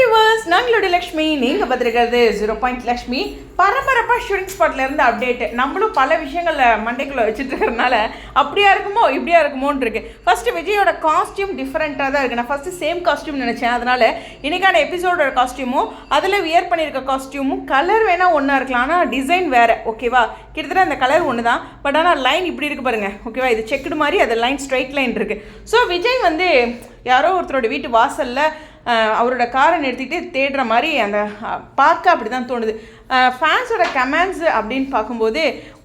Viewers, நாங்களுடைய Lakshmi, நீங்கள் பார்த்துருக்கிறது 0 லக்ஷ்மி. பரபரப்பாக shooting ஸ்பாட்லேருந்து update. நம்மளும் பல விஷயங்களில் மண்டைக்குள்ளே வச்சுட்டு இருக்கிறதுனால அப்படியா இருக்குமோ இப்படியா இருக்குமோன்னு இருக்குது. ஃபஸ்ட்டு விஜயோட காஸ்டியூம் டிஃப்ரெண்ட்டாக தான் இருக்குது. நான் ஃபஸ்ட்டு சேம் காஸ்டியூம் நினச்சேன். அதனால் இன்றைக்கான எபிசோடோட காஸ்டியூமும் அதில் வியர் பண்ணியிருக்க காஸ்டியூமும் கலர் வேணால் ஒன்றா இருக்கலாம், ஆனால் டிசைன் வேறு. ஓகேவா? கிட்டத்தட்ட அந்த கலர் ஒன்று தான், பட் ஆனால் லைன் இப்படி இருக்குது பாருங்கள். ஓகேவா? இது செக்குடு மாதிரி, அது லைன் ஸ்ட்ரைட் லைன் இருக்குது. ஸோ விஜய் வந்து யாரோ ஒருத்தரோட வீட்டு வாசலில் அவரோட காரை நிறுத்திட்டு தேடுற மாதிரி அந்த பார்க்க அப்படி தான் தோணுது. ஃபேன்ஸோட கமெண்ட்ஸ் அப்படின்னு பார்க்கும்போது,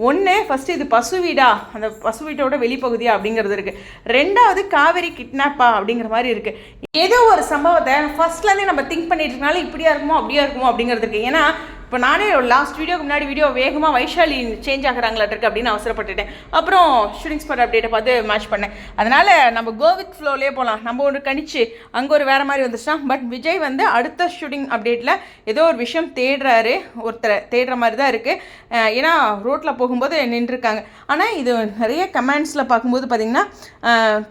ஒன்று ஃபஸ்ட்டு இது பசு வீடா, அந்த பசு வீட்டோட வெளிப்பகுதியா அப்படிங்கிறது இருக்குது. ரெண்டாவது காவேரி கிட்னாப்பா அப்படிங்கிற மாதிரி இருக்குது. ஏதோ ஒரு சம்பவத்தை ஃபஸ்ட்லேருந்தே நம்ம திங்க் பண்ணிட்டு இருக்கனால இப்படியா இருக்குமோ அப்படியா இருக்குமோ அப்படிங்கிறது இருக்குது. ஏன்னா இப்போ நானே லாஸ்ட் வீடியோக்கு முன்னாடி வீடியோ வேகமாக வைஷாலி சேஞ்ச் ஆகிறாங்களாட்டிருக்கு அப்படின்னு அவசரப்பட்டுட்டேன். அப்புறம் ஷூட்டிங் ஸ்பாட் அப்டேட்டை பார்த்து மேட்ச் பண்ணேன். அதனால் நம்ம கோவித் ஃப்ளோலே போகலாம். நம்ம ஒன்று கணிச்சு அங்கே ஒரு வேறு மாதிரி வந்துச்சுன்னா, பட் விஜய் வந்து அடுத்த ஷூட்டிங் அப்டேட்டில் ஏதோ ஒரு விஷயம் தேடுறாரு, ஒருத்தரை தேடுற மாதிரி தான் இருக்குது. ஏன்னா ரோட்டில் போகும்போது நின்றுருக்காங்க. ஆனால் இது நிறைய கமெண்ட்ஸில் பார்க்கும்போது பார்த்திங்கன்னா,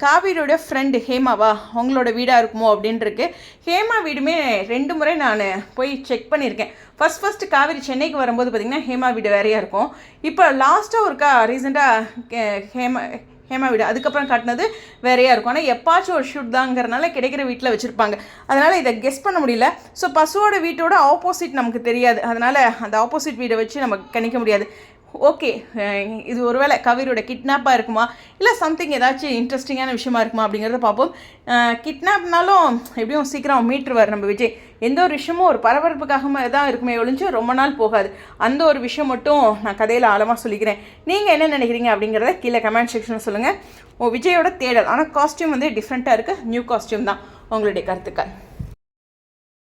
காவேரியோட ஃப்ரெண்டு ஹேமாவா அவங்களோட வீடாக இருக்குமோ அப்படின்ட்டுருக்கு. ஹேமா வீடுமே 2 முறை நான் போய் செக் பண்ணியிருக்கேன். ஃபஸ்ட்டு காவேரி சென்னைக்கு வரும்போது பார்த்திங்கன்னா ஹேமா வீடு வேறையாக இருக்கும். இப்போ லாஸ்ட்டாக ஒருக்கா ரீசெண்டாக ஹேமா வீடு அதுக்கப்புறம் காட்டினது வேறையாக இருக்கும். ஆனால் எப்பாச்சும் ஒரு ஷூட் தாங்கிறனால கிடைக்கிற வீட்டில் வச்சுருப்பாங்க. அதனால் இதை கெஸ் பண்ண முடியல. ஸோ பசுவோட வீட்டோட ஆப்போசிட் நமக்கு தெரியாது. அதனால் அந்த ஆப்போசிட் வீடை வச்சு நம்ம கணிக்க முடியாது. ஓகே, இது ஒருவேளை காவேரியோட கிட்னாப்பாக இருக்குமா, இல்லை சம்திங் ஏதாச்சும் இன்ட்ரெஸ்டிங்கான விஷயமா இருக்குமா அப்படிங்கிறத பார்ப்போம். கிட்னாப்னாலும் எப்படியும் சீக்கிரம் மீட்டுருவார் நம்ம விஜய். எந்த ஒரு விஷயமும் ஒரு பரபரப்புக்காக தான் இருக்குமே ஒழிஞ்சு ரொம்ப நாள் போகாது. அந்த ஒரு விஷயம் மட்டும் நான் கதையில் ஆழமாக சொல்லிக்கிறேன். நீங்கள் என்ன நினைக்கிறீங்க அப்படிங்கிறத கீழே கமெண்ட் செக்ஷனில் சொல்லுங்கள். விஜயோட தேடல், ஆனால் காஸ்டியூம் வந்து டிஃப்ரெண்ட்டாக இருக்குது, நியூ காஸ்டியூம் தான். உங்களுடைய கருத்துக்கள்.